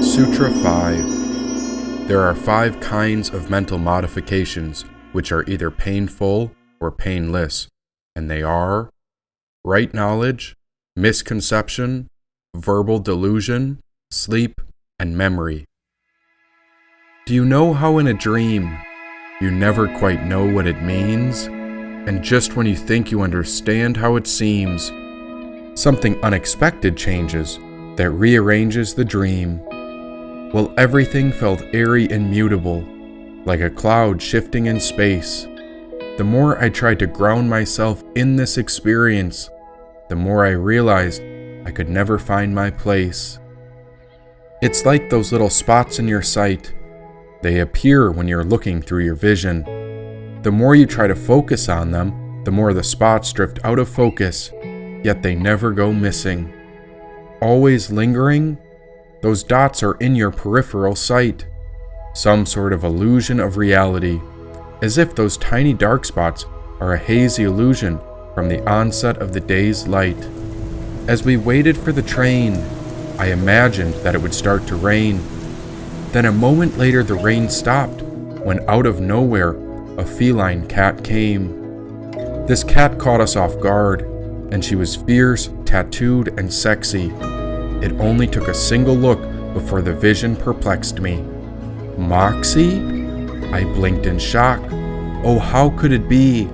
Sutra 5. There are 5 kinds of mental modifications which are either painful or painless, and they are right knowledge, misconception, verbal delusion, sleep, and memory. Do you know how in a dream you never quite know what it means, and just when you think you understand how it seems, something unexpected changes that rearranges the dream? Well, everything felt airy and mutable, like a cloud shifting in space. The more I tried to ground myself in this experience, the more I realized I could never find my place. It's like those little spots in your sight. They appear when you're looking through your vision. The more you try to focus on them, the more the spots drift out of focus, yet they never go missing. Always lingering, those dots are in your peripheral sight, some sort of illusion of reality, as if those tiny dark spots are a hazy illusion from the onset of the day's light. As we waited for the train, I imagined that it would start to rain. Then a moment later the rain stopped, when out of nowhere a feline cat came. This cat caught us off guard, and she was fierce, tattooed, and sexy. It only took a single look before the vision perplexed me. Moxie? I blinked in shock. Oh, how could it be?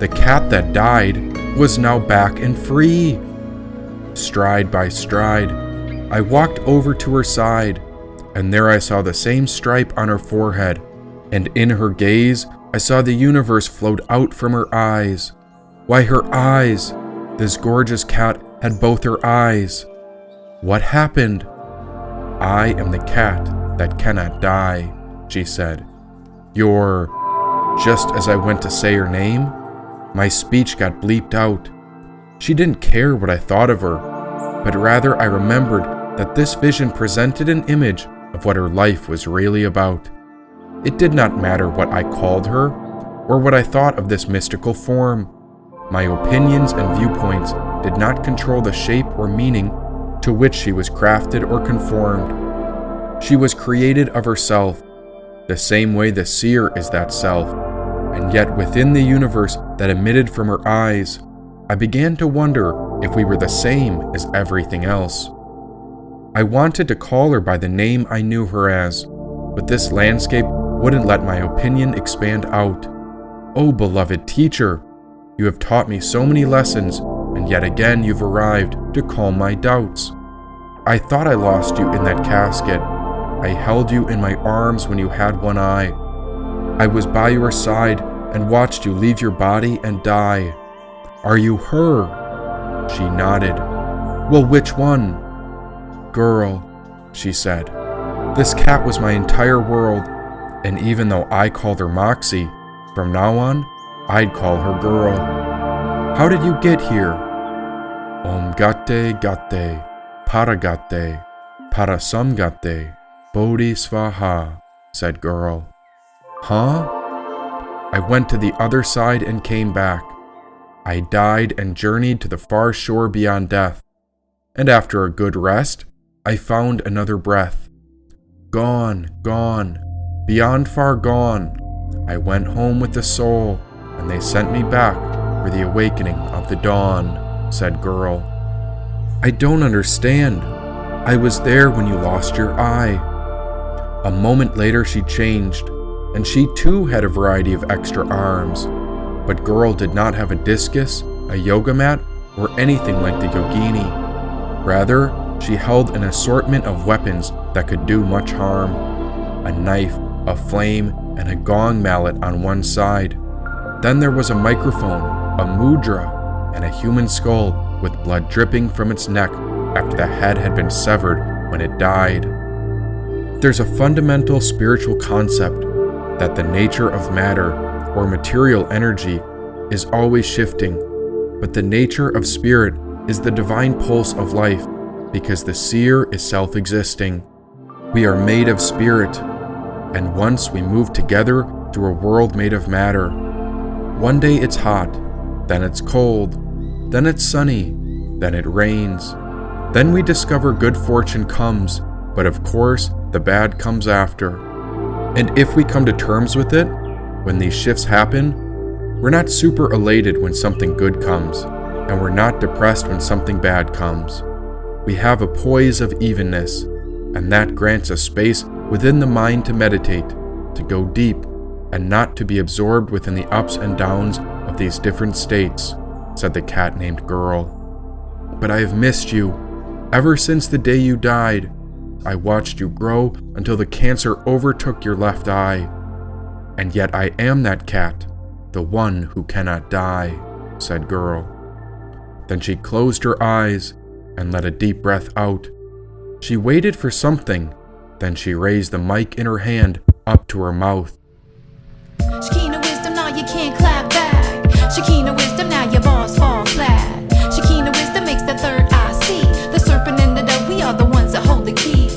The cat that died was now back and free. Stride by stride, I walked over to her side, and there I saw the same stripe on her forehead, and in her gaze I saw the universe float out from her eyes. Why, her eyes! This gorgeous cat had both her eyes. What happened? I am the cat that cannot die, she said. You're... Just as I went to say her name, my speech got bleeped out. She didn't care what I thought of her, but rather I remembered that this vision presented an image of what her life was really about. It did not matter what I called her, or what I thought of this mystical form. My opinions and viewpoints did not control the shape or meaning to which she was crafted or conformed. She was created of herself, the same way the seer is that self, and yet within the universe that emitted from her eyes, I began to wonder if we were the same as everything else. I wanted to call her by the name I knew her as, but this landscape wouldn't let my opinion expand out. Oh, beloved teacher, you have taught me so many lessons, and yet again you've arrived to calm my doubts. I thought I lost you in that casket. I held you in my arms when you had one eye. I was by your side and watched you leave your body and die. Are you her? She nodded. Well, which one? Girl, she said. This cat was my entire world, and even though I called her Moxie, from now on, I'd call her Girl. How did you get here? Om Gate Gate, Paragate, Parasamgate, Bodhisvaha, said Girl. Huh? I went to the other side and came back. I died and journeyed to the far shore beyond death, and after a good rest, I found another breath. Gone, gone, beyond far gone. I went home with the soul, and they sent me back for the awakening of the dawn, said Girl. I don't understand. I was there when you lost your eye. A moment later she changed, and she too had a variety of extra arms. But Girl did not have a discus, a yoga mat, or anything like the yogini. Rather, she held an assortment of weapons that could do much harm. A knife, a flame, and a gong mallet on one side. Then there was a microphone, a mudra, and a human skull with blood dripping from its neck after the head had been severed when it died. There's a fundamental spiritual concept that the nature of matter, or material energy, is always shifting, but the nature of spirit is the divine pulse of life, because the seer is self-existing. We are made of spirit, and once we move together through a world made of matter. One day it's hot, then it's cold, then it's sunny, then it rains. Then we discover good fortune comes, but of course, the bad comes after. And if we come to terms with it, when these shifts happen, we're not super elated when something good comes, and we're not depressed when something bad comes. We have a poise of evenness, and that grants us space within the mind to meditate, to go deep, and not to be absorbed within the ups and downs of these different states, said the cat named Girl. But I have missed you. Ever since the day you died, I watched you grow until the cancer overtook your left eye. And yet I am that cat, the one who cannot die, said Girl. Then she closed her eyes and let a deep breath out. She waited for something, then she raised the mic in her hand up to her mouth. Shekinah wisdom, now you can't clap back. Shekinah wisdom, now your balls fall flat. Shekinah wisdom makes the third eye see. The serpent and the dove, we are the ones that hold the key.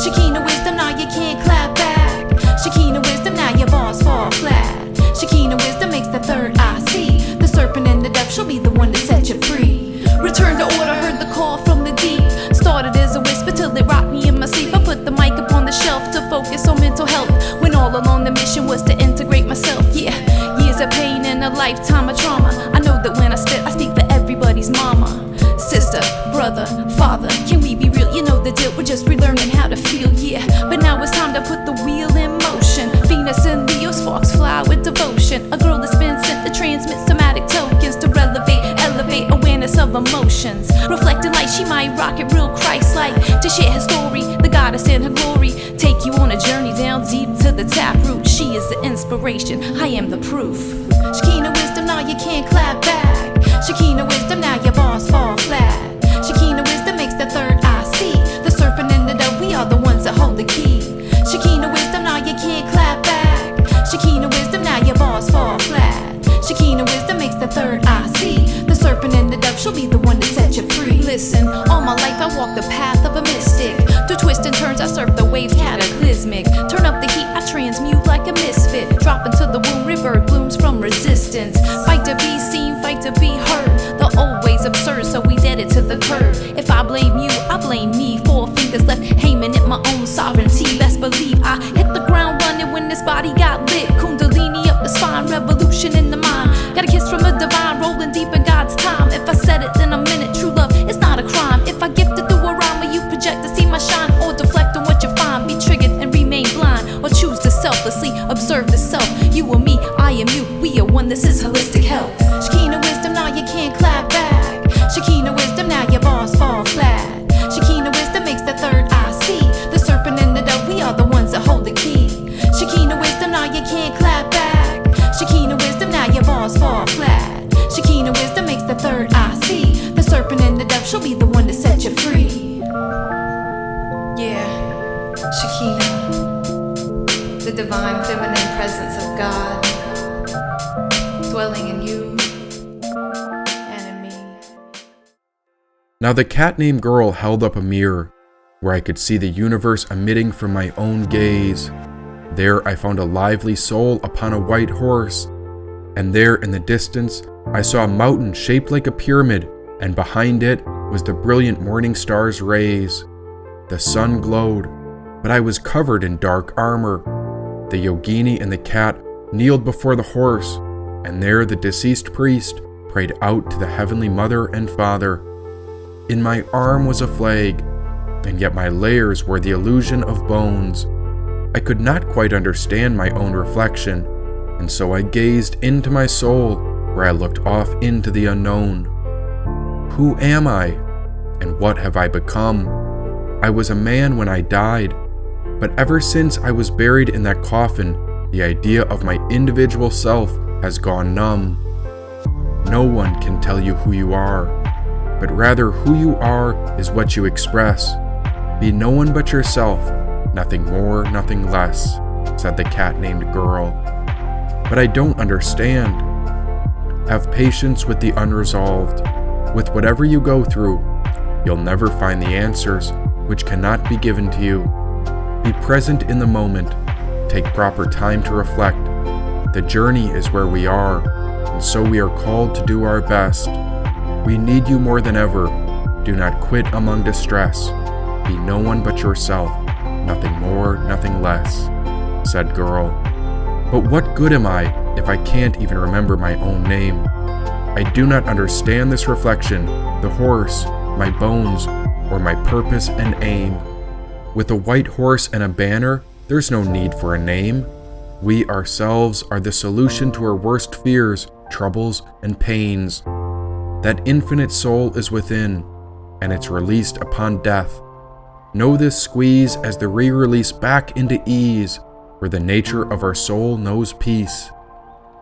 Shekinah wisdom, now you can't clap back. Shekinah wisdom, now your balls fall flat. Shekinah wisdom makes the third eye see. The serpent and the dove, she'll be the one to set you free. Return to order, heard the call from the deep. Started as a whisper till it rocked me in my sleep. I put the mic up on the shelf to focus on mental health, when all along the mission was to integrate myself. Yeah, years of pain and a lifetime of trauma. I know that when I speak for everybody's mama, sister, brother, father. Can we be real? You know the deal, we're just relearning how to feel, yeah. But now it's time to put the wheel in motion. Venus and Leo sparks fly with devotion. A girl that's been sent to transmit somatic tokens to elevate awareness of emotions. Reflecting light, she might rock it real Christ-like. To share her story, the goddess in her glory. Take you on a journey down deep to the taproot. She is the inspiration, I am the proof. Shekinah wisdom, now you can't clap back. Shekinah wisdom, now your balls fall flat. Shekinah wisdom makes the third eye see. The serpent and the dove, we are the ones that hold the key. Shekinah wisdom, now you can't clap back. Shekinah wisdom, now your balls fall flat. Shekinah wisdom makes the third eye see. The serpent and the dove, she'll be the one to set you free. Listen, all my life I walk the path of a mystic. Through twists and turns I surf the waves cataclysmic. Turn up the heat, I transmute like a misfit. Drop into the womb, revert blooms from resistance. Fight to be seen, fight to be heard. The old ways absurd, so we dead it to the curb. If I blame you, I blame me. 4 fingers left, aiming at my own sovereignty. Best believe I hit the ground running when this body got lit. Kundalini up the spine, revolution in the mind. Got a kiss from the divine, rolling deep in God's time. If I said it, then I meant it. True love, it's not a crime. If I gift it through a rhyme, will you project to see my shine? Or deflect on what you find, be triggered and remain blind? Or choose to selflessly observe the self? You or me, I am you, we are one, this is holistic health. Shekinah wisdom, now you can't clap back. Shekinah wisdom, now your balls fall flat. Shekinah wisdom makes the third eye see. The serpent and the dove, we are the ones that hold the key. Shekinah wisdom, now you can't clap back. Shekinah wisdom, now your balls fall flat. Shekinah wisdom makes the third eye see. The serpent and the dove, she'll be the one to set you free. Yeah, Shekinah, the divine feminine presence of God, dwelling in you and in me. Now the cat named Girl held up a mirror, where I could see the universe emitting from my own gaze. There I found a lively soul upon a white horse, and there in the distance I saw a mountain shaped like a pyramid, and behind it was the brilliant morning star's rays. The sun glowed, but I was covered in dark armor. The yogini and the cat kneeled before the horse, and there the deceased priest prayed out to the Heavenly Mother and Father. In my arm was a flag, and yet my layers were the illusion of bones. I could not quite understand my own reflection, and so I gazed into my soul, where I looked off into the unknown. Who am I, and what have I become? I was a man when I died, but ever since I was buried in that coffin, the idea of my individual self has gone numb. No one can tell you who you are, but rather who you are is what you express. Be no one but yourself, nothing more, nothing less, said the cat named Girl. But I don't understand. Have patience with the unresolved. With whatever you go through, you'll never find the answers which cannot be given to you. Be present in the moment. Take proper time to reflect. The journey is where we are, and so we are called to do our best. We need you more than ever, Do not quit among distress. Be no one but yourself, nothing more, nothing less, said girl. But what good am I if I can't even remember my own name? I do not understand this reflection, the horse, my bones, or my purpose and aim. With a white horse and a banner, there's no need for a name. We ourselves are the solution to our worst fears, troubles, and pains. That infinite soul is within, and it's released upon death. Know this squeeze as the re-release back into ease, where the nature of our soul knows peace.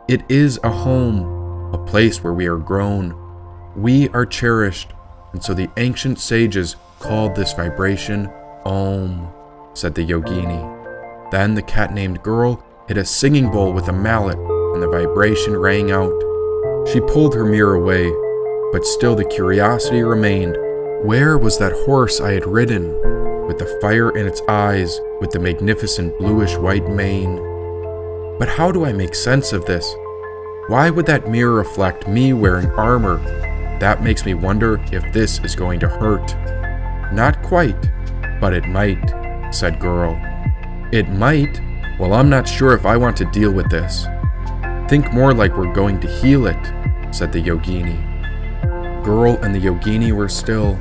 It is a home, a place where we are grown. We are cherished, and so the ancient sages called this vibration Om, said the yogini. Then the cat-named girl hit a singing bowl with a mallet, and the vibration rang out. She pulled her mirror away, but still the curiosity remained. Where was that horse I had ridden, with the fire in its eyes, with the magnificent bluish-white mane? But how do I make sense of this? Why would that mirror reflect me wearing armor? That makes me wonder if this is going to hurt. Not quite, but it might, said girl. It might? Well, I'm not sure if I want to deal with this. Think more like we're going to heal it, said the yogini. Girl and the yogini were still,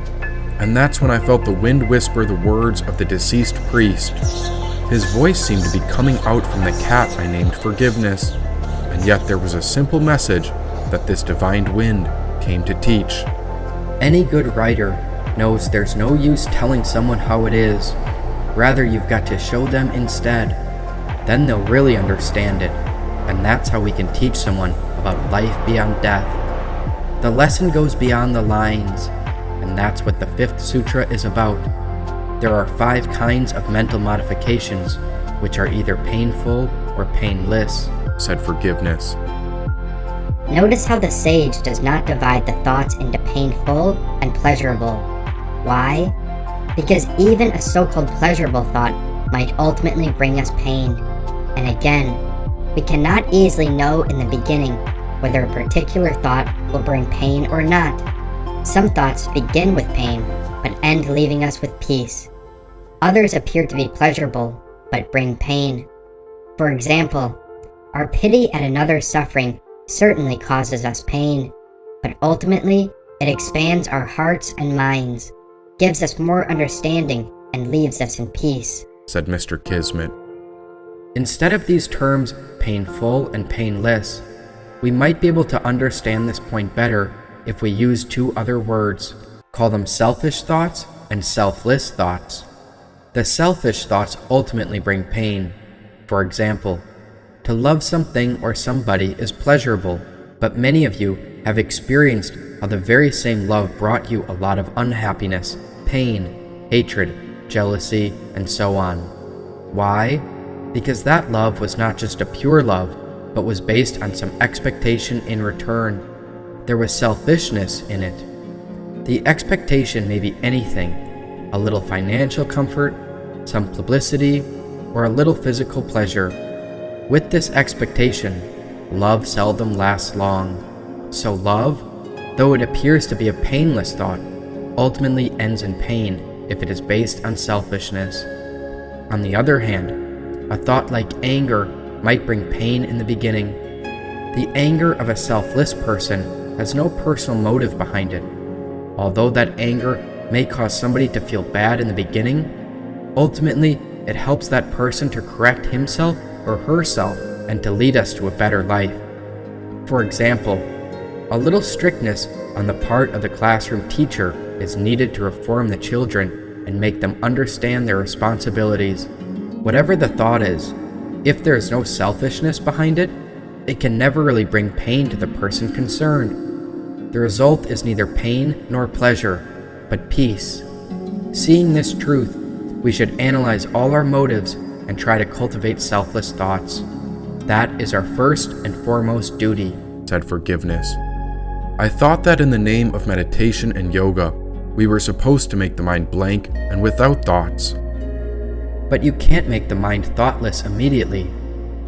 and that's when I felt the wind whisper the words of the deceased priest. His voice seemed to be coming out from the cat I named Forgiveness, and yet there was a simple message that this divine wind came to teach. Any good writer knows there's no use telling someone how it is. Rather, you've got to show them instead. Then they'll really understand it, and that's how we can teach someone about life beyond death. The lesson goes beyond the lines, and that's what the 5th Sutra is about. There are 5 kinds of mental modifications, which are either painful or painless, said Forgiveness. Notice how the sage does not divide the thoughts into painful and pleasurable. Why? Because even a so-called pleasurable thought might ultimately bring us pain. And again, we cannot easily know in the beginning whether a particular thought will bring pain or not. Some thoughts begin with pain, but end leaving us with peace. Others appear to be pleasurable, but bring pain. For example, our pity at another's suffering certainly causes us pain, but ultimately it expands our hearts and minds, gives us more understanding, and leaves us in peace, said Mr. Kismet. Instead of these terms, painful and painless, we might be able to understand this point better if we use 2 other words. Call them selfish thoughts and selfless thoughts. The selfish thoughts ultimately bring pain. For example, to love something or somebody is pleasurable, but many of you have experienced how the very same love brought you a lot of unhappiness, pain, hatred, jealousy, and so on. Why? Because that love was not just a pure love, but was based on some expectation in return. There was selfishness in it. The expectation may be anything: a little financial comfort, some publicity, or a little physical pleasure. With this expectation, love seldom lasts long. So love, though it appears to be a painless thought, ultimately ends in pain if it is based on selfishness. On the other hand, a thought like anger might bring pain in the beginning. The anger of a selfless person has no personal motive behind it. Although that anger may cause somebody to feel bad in the beginning, ultimately it helps that person to correct himself or herself and to lead us to a better life. For example, a little strictness on the part of the classroom teacher is needed to reform the children and make them understand their responsibilities. Whatever the thought is, if there is no selfishness behind it, it can never really bring pain to the person concerned. The result is neither pain nor pleasure, but peace. Seeing this truth, we should analyze all our motives and try to cultivate selfless thoughts. That is our first and foremost duty, said Forgiveness. I thought that in the name of meditation and yoga, we were supposed to make the mind blank and without thoughts. But you can't make the mind thoughtless immediately.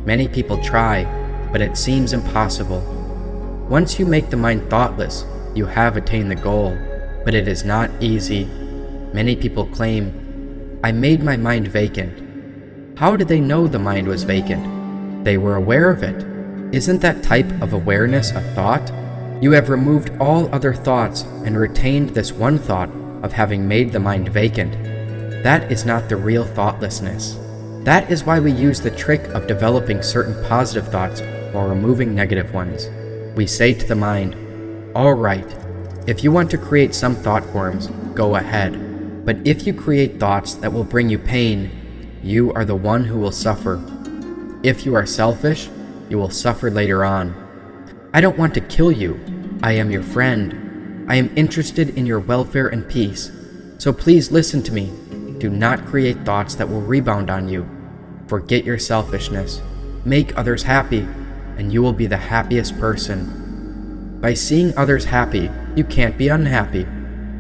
Many people try, but it seems impossible. Once you make the mind thoughtless, you have attained the goal. but it is not easy. Many people claim, "I made my mind vacant." How did they know the mind was vacant? They were aware of it. Isn't that type of awareness a thought? You have removed all other thoughts and retained this one thought of having made the mind vacant. That is not the real thoughtlessness. That is why we use the trick of developing certain positive thoughts while removing negative ones. We say to the mind, "All right, if you want to create some thought forms, go ahead. But if you create thoughts that will bring you pain, you are the one who will suffer. If you are selfish, you will suffer later on. I don't want to kill you. I am your friend. I am interested in your welfare and peace. So please listen to me. Do not create thoughts that will rebound on you. Forget your selfishness. Make others happy, and you will be the happiest person. By seeing others happy, you can't be unhappy.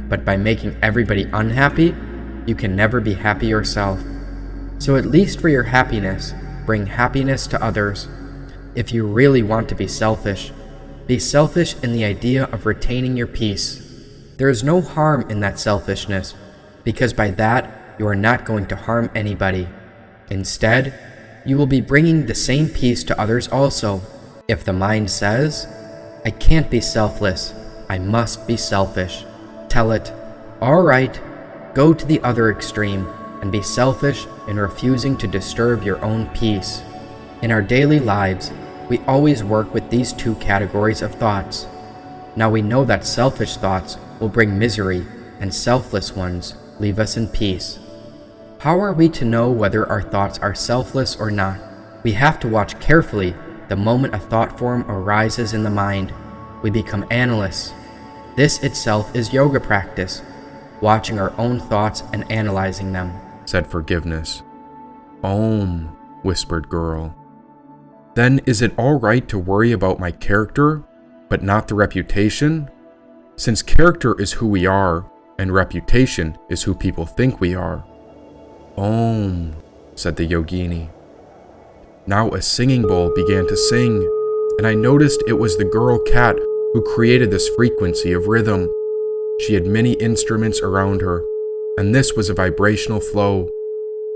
But by making everybody unhappy, you can never be happy yourself. So at least for your happiness, bring happiness to others. If you really want to be selfish in the idea of retaining your peace. There is no harm in that selfishness, because by that you are not going to harm anybody. Instead, you will be bringing the same peace to others also. If the mind says, "I can't be selfless, I must be selfish," tell it, "All right, go to the other extreme and be selfish in refusing to disturb your own peace." In our daily lives, we always work with these two categories of thoughts. Now we know that selfish thoughts will bring misery and selfless ones leave us in peace. How are we to know whether our thoughts are selfless or not? We have to watch carefully the moment a thought form arises in the mind. We become analysts. This itself is yoga practice, watching our own thoughts and analyzing them, said Forgiveness. Om, whispered Girl. Then is it all right to worry about my character, but not the reputation? Since character is who we are, and reputation is who people think we are. Om, said the yogini. Now a singing bowl began to sing, and I noticed it was the girl cat who created this frequency of rhythm. She had many instruments around her, and this was a vibrational flow.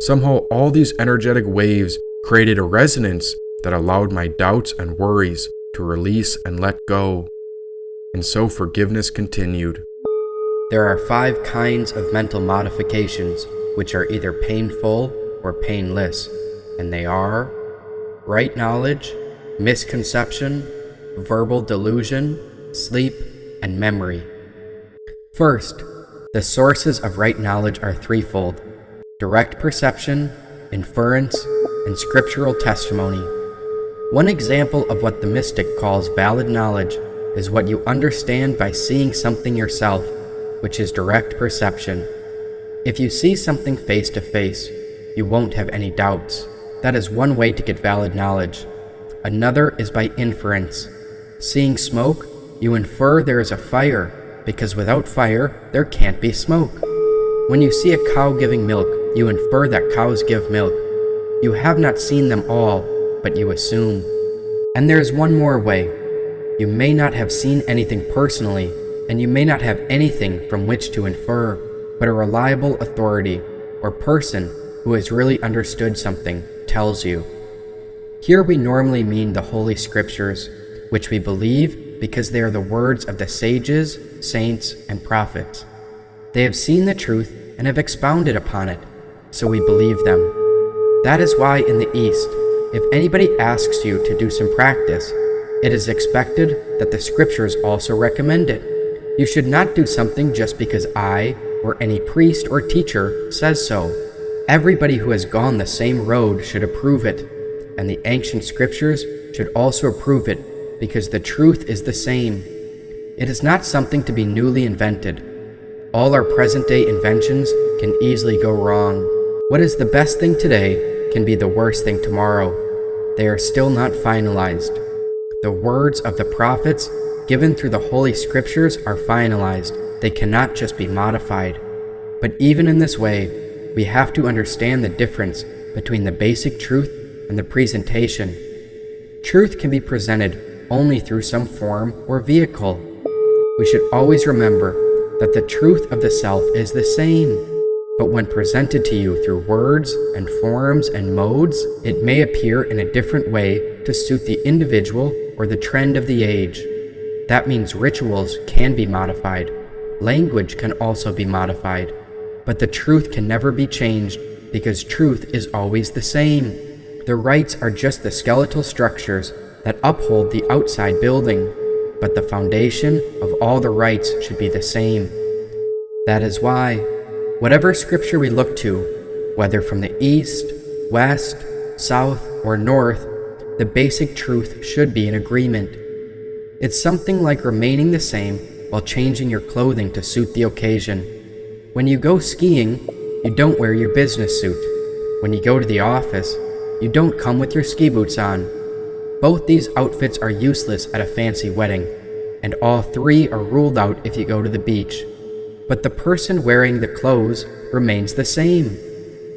Somehow all these energetic waves created a resonance that allowed my doubts and worries to release and let go. And so Forgiveness continued. There are 5 kinds of mental modifications which are either painful or painless, and they are right knowledge, misconception, verbal delusion, sleep, and memory. First, the sources of right knowledge are threefold: direct perception, inference, and scriptural testimony. One example of what the mystic calls valid knowledge is what you understand by seeing something yourself, which is direct perception. If you see something face to face, you won't have any doubts. That is one way to get valid knowledge. Another is by inference. Seeing smoke, you infer there is a fire, because without fire, there can't be smoke. When you see a cow giving milk, you infer that cows give milk. You have not seen them all, but you assume. And there is one more way. You may not have seen anything personally, and you may not have anything from which to infer, but a reliable authority, or person who has really understood something, tells you. Here we normally mean the Holy Scriptures, which we believe because they are the words of the sages, saints, and prophets. They have seen the truth and have expounded upon it, so we believe them. That is why in the East, if anybody asks you to do some practice, it is expected that the Scriptures also recommend it. You should not do something just because I, or any priest or teacher, says so. Everybody who has gone the same road should approve it, and the ancient Scriptures should also approve it, because the truth is the same. It is not something to be newly invented. All our present-day inventions can easily go wrong. What is the best thing today can be the worst thing tomorrow. They are still not finalized. The words of the prophets given through the Holy Scriptures are finalized. They cannot just be modified. But even in this way, we have to understand the difference between the basic truth and the presentation. Truth can be presented only through some form or vehicle. We should always remember that the truth of the self is the same, but when presented to you through words and forms and modes, it may appear in a different way to suit the individual or the trend of the age. That means rituals can be modified. Language can also be modified. But the truth can never be changed because truth is always the same. The rites are just the skeletal structures that uphold the outside building, but the foundation of all the rites should be the same. That is why, whatever scripture we look to, whether from the east, west, south, or north, the basic truth should be in agreement. It's something like remaining the same while changing your clothing to suit the occasion. When you go skiing, you don't wear your business suit. When you go to the office, you don't come with your ski boots on. Both these outfits are useless at a fancy wedding, and all three are ruled out if you go to the beach. But the person wearing the clothes remains the same.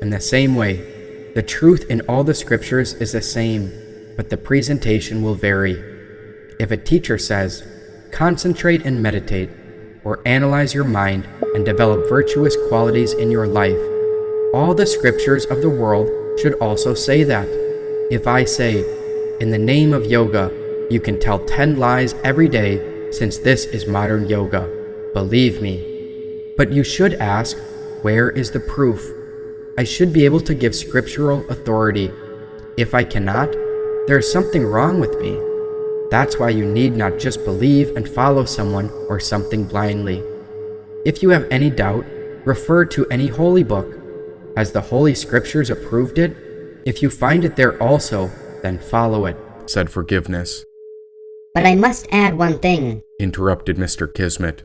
In the same way, the truth in all the scriptures is the same, but the presentation will vary. If a teacher says, "Concentrate and meditate," or "Analyze your mind and develop virtuous qualities in your life," all the scriptures of the world should also say that. If I say, "In the name of yoga, you can tell 10 lies every day since this is modern yoga," believe me. But you should ask, where is the proof? I should be able to give scriptural authority. If I cannot, there is something wrong with me. That's why you need not just believe and follow someone or something blindly. If you have any doubt, refer to any holy book. Has the Holy Scriptures approved it? If you find it there also, then follow it, said Forgiveness. But I must add one thing, Interrupted Mr. Kismet.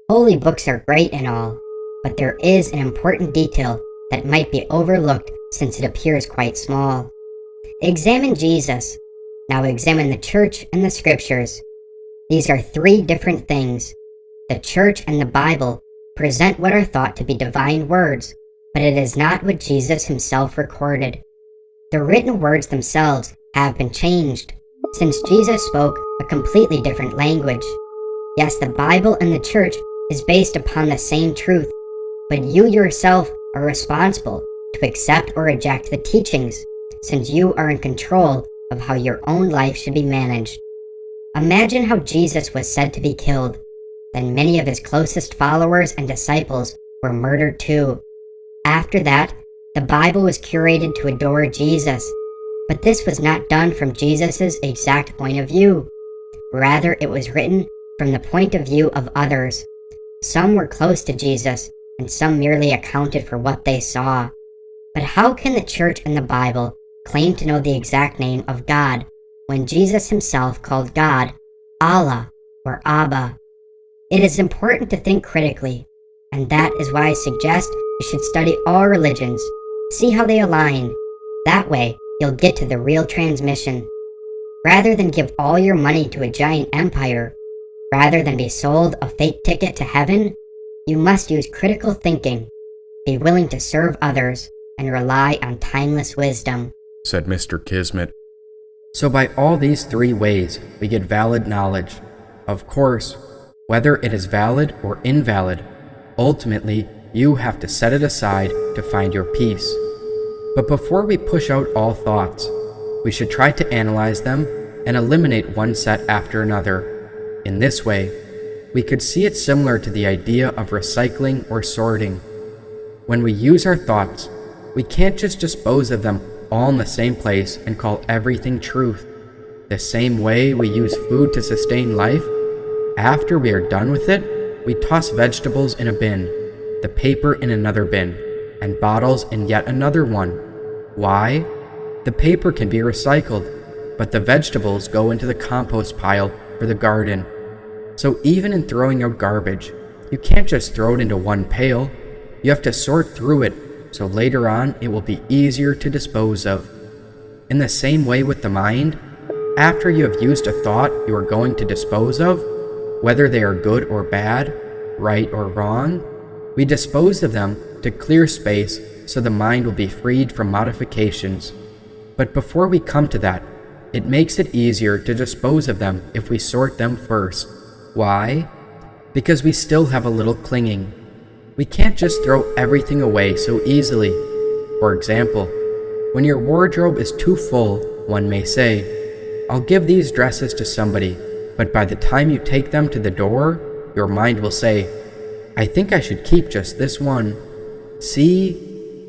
Holy books are great and all, but there is an important detail that might be overlooked since it appears quite small. Examine Jesus. Now examine the church and the scriptures. These are three different things. The church and the Bible present what are thought to be divine words, but it is not what Jesus himself recorded. The written words themselves have been changed, since Jesus spoke a completely different language. Yes, the Bible and the church is based upon the same truth, but you yourself are responsible to accept or reject the teachings, since you are in control of how your own life should be managed. Imagine how Jesus was said to be killed. Then many of his closest followers and disciples were murdered too. After that, the Bible was curated to adore Jesus, but this was not done from Jesus' exact point of view. Rather, it was written from the point of view of others. Some were close to Jesus, and some merely accounted for what they saw. But how can the church and the Bible claim to know the exact name of God when Jesus himself called God Allah or Abba? It is important to think critically, and that is why I suggest you should study all religions, see how they align. That way, you'll get to the real transmission. Rather than give all your money to a giant empire, rather than be sold a fake ticket to heaven, you must use critical thinking, be willing to serve others, and rely on timeless wisdom, said Mr. Kismet. So by all these three ways, we get valid knowledge. Of course, whether it is valid or invalid, ultimately, you have to set it aside to find your peace. But before we push out all thoughts, we should try to analyze them and eliminate one set after another. In this way, we could see it similar to the idea of recycling or sorting. When we use our thoughts, we can't just dispose of them all in the same place and call everything truth. The same way we use food to sustain life, after we are done with it, we toss vegetables in a bin, the paper in another bin, and bottles in yet another one. Why? The paper can be recycled, but the vegetables go into the compost pile for the garden. So even in throwing out garbage, you can't just throw it into one pail. You have to sort through it, so later on it will be easier to dispose of. In the same way with the mind, after you have used a thought you are going to dispose of, whether they are good or bad, right or wrong, we dispose of them to clear space so the mind will be freed from modifications. But before we come to that, it makes it easier to dispose of them if we sort them first. Why? because we still have a little clinging. We can't just throw everything away so easily. For example, when your wardrobe is too full, one may say, "I'll give these dresses to somebody," but by the time you take them to the door, your mind will say, "I think I should keep just this one." See?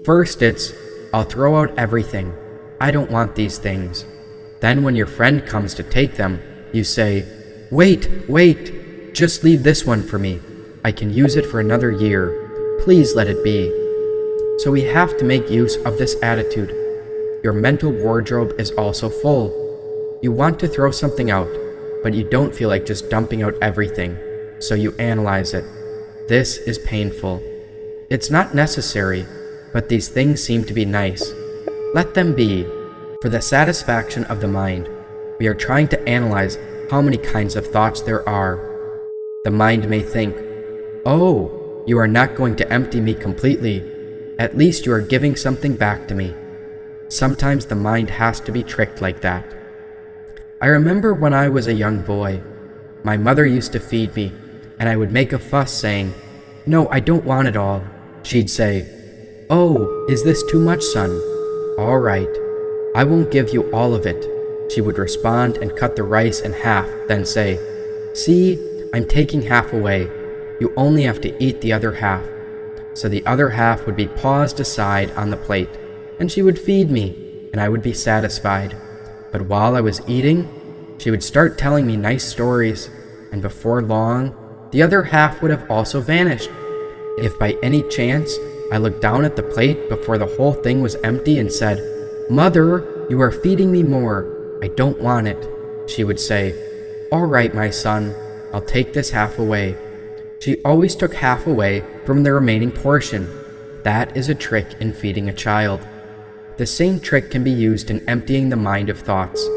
First it's, "I'll throw out everything. I don't want these things." Then when your friend comes to take them, you say, Wait, just leave this one for me. I can use it for another year. Please let it be." So we have to make use of this attitude. Your mental wardrobe is also full. You want to throw something out, but you don't feel like just dumping out everything, so you analyze it. This is painful. It's not necessary, but these things seem to be nice. Let them be. For the satisfaction of the mind, we are trying to analyze how many kinds of thoughts there are. The mind may think, "Oh, you are not going to empty me completely. At least you are giving something back to me." Sometimes the mind has to be tricked like that. I remember when I was a young boy, my mother used to feed me, and I would make a fuss saying, "No, I don't want it all." She'd say, "Oh, is this too much, son? All right, I won't give you all of it." She would respond and cut the rice in half, then say, "See, I'm taking half away. You only have to eat the other half." So the other half would be paused aside on the plate, and she would feed me, and I would be satisfied. But while I was eating, she would start telling me nice stories, and before long, the other half would have also vanished. If by any chance I looked down at the plate before the whole thing was empty and said, "Mother, you are feeding me more. I don't want it," she would say, "All right, my son, I'll take this half away." She always took half away from the remaining portion. That is a trick in feeding a child. The same trick can be used in emptying the mind of thoughts.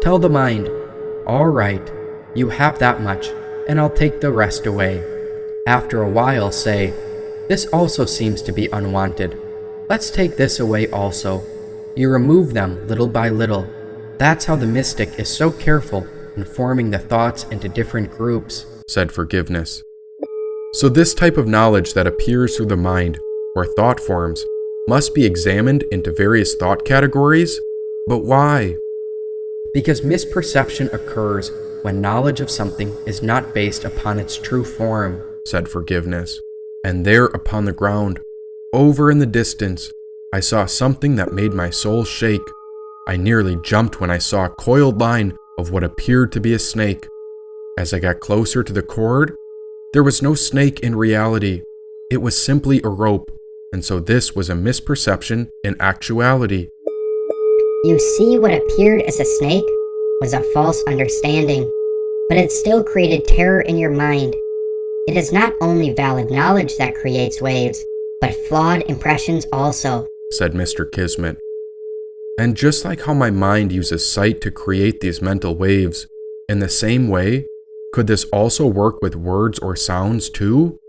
Tell the mind, "All right, you have that much, and I'll take the rest away." After a while say, "This also seems to be unwanted. Let's take this away also." You remove them little by little. That's how the mystic is so careful in forming the thoughts into different groups, said Forgiveness. So this type of knowledge that appears through the mind, or thought forms, must be examined into various thought categories? But why? Because misperception occurs when knowledge of something is not based upon its true form, said Forgiveness. And there upon the ground, over in the distance, I saw something that made my soul shake. I nearly jumped when I saw a coiled line of what appeared to be a snake. As I got closer to the cord, there was no snake in reality. It was simply a rope, and so this was a misperception in actuality. You see, what appeared as a snake was a false understanding, but it still created terror in your mind. It is not only valid knowledge that creates waves, but flawed impressions also, said Mr. Kismet. And just like how my mind uses sight to create these mental waves, in the same way, could this also work with words or sounds too?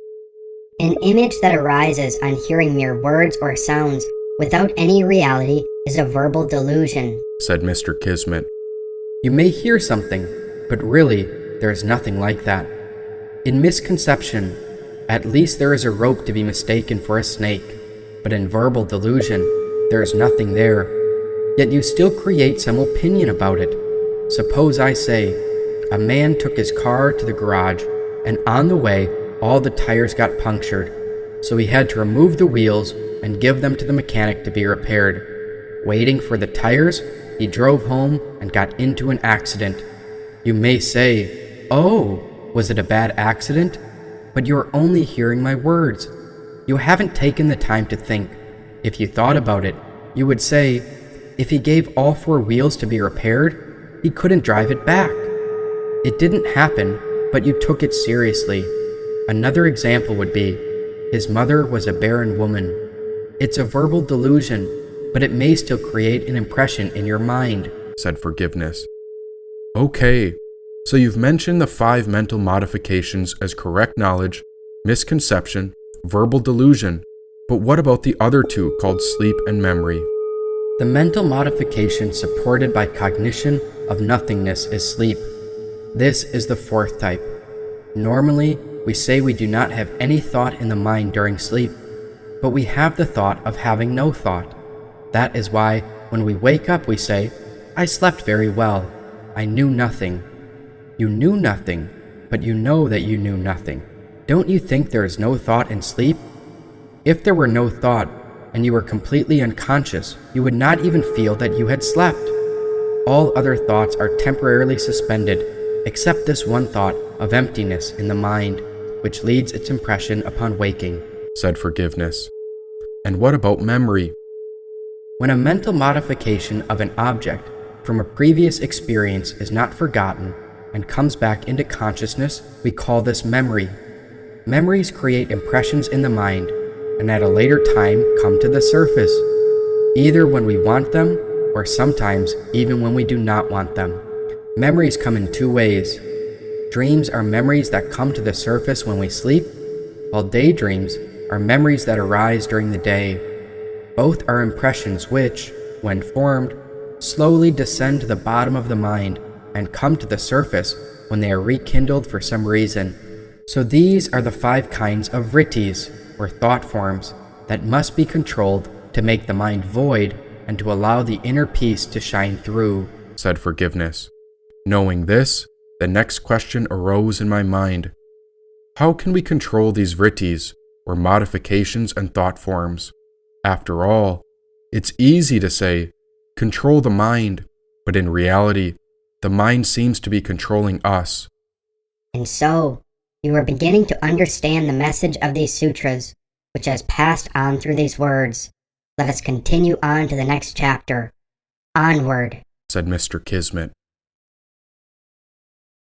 An image that arises on hearing mere words or sounds without any reality is a verbal delusion, said Mr. Kismet. You may hear something, but really, there is nothing like that. In misconception, at least there is a rope to be mistaken for a snake, but in verbal delusion, there is nothing there. Yet you still create some opinion about it. Suppose I say, a man took his car to the garage, and on the way, all the tires got punctured, so he had to remove the wheels and give them to the mechanic to be repaired. Waiting for the tires, he drove home and got into an accident. You may say, "Oh, was it a bad accident?" But you're only hearing my words. You haven't taken the time to think. If you thought about it, you would say, if he gave all 4 wheels to be repaired, he couldn't drive it back. It didn't happen, but you took it seriously. Another example would be, his mother was a barren woman. It's a verbal delusion, but it may still create an impression in your mind, said Forgiveness. Okay, so you've mentioned the 5 mental modifications as correct knowledge, misconception, verbal delusion, but what about the other 2 called sleep and memory? The mental modification supported by cognition of nothingness is sleep. This is the 4th type. Normally, we say we do not have any thought in the mind during sleep, but we have the thought of having no thought. That is why when we wake up we say, "I slept very well. I knew nothing." You knew nothing, but you know that you knew nothing. Don't you think there is no thought in sleep? If there were no thought, and you were completely unconscious, you would not even feel that you had slept. All other thoughts are temporarily suspended, except this one thought of emptiness in the mind, which leads its impression upon waking, said Forgiveness. And what about memory? When a mental modification of an object from a previous experience is not forgotten and comes back into consciousness, we call this memory. Memories create impressions in the mind and at a later time come to the surface, either when we want them or sometimes even when we do not want them. Memories come in two ways. Dreams are memories that come to the surface when we sleep, while daydreams are memories that arise during the day. Both are impressions which, when formed, slowly descend to the bottom of the mind and come to the surface when they are rekindled for some reason. So these are the 5 kinds of vrittis, or thought forms, that must be controlled to make the mind void and to allow the inner peace to shine through, said Forgiveness. Knowing this, the next question arose in my mind. How can we control these vrittis, or modifications and thought forms? After all, it's easy to say, control the mind, but in reality, the mind seems to be controlling us. And so, you are beginning to understand the message of these sutras, which has passed on through these words. Let us continue on to the next chapter. Onward, said Mr. Kismet.